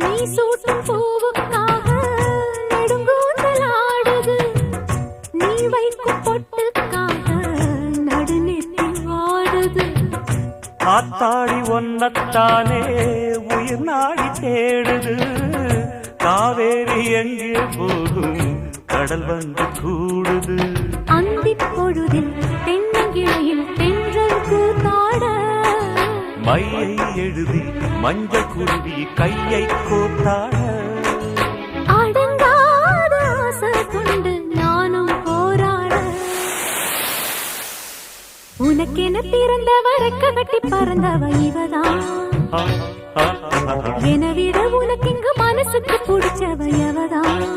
நீ சூட்டும் பூவுக்காக நெடுங்கூந்தலாடுது, நீ வைக்கும் பொட்டுக்காக நடுநெத்தி வாடுது. ஆத்தாடி ஒன்னத்தானே உயிர் நாடி தேடுது, காவேரி எங்கே போகும் கடல் வந்து கூடுது. அந்திப் பொழுதில் தென்னங்கிளையில் தென்றல் கூத்தாட, மையை எழுதி மஞ்சள் குருவி கையை கோத்தாட. அடங்காத ஆசை கொண்டு நானும் போராட, உனக்கென பிறந்தவ ரெக்க கட்டி பறந்தவ இவதான். என விட உனக்கு இங்கு மனசுக்கு பிடிச்சவ எவதான்.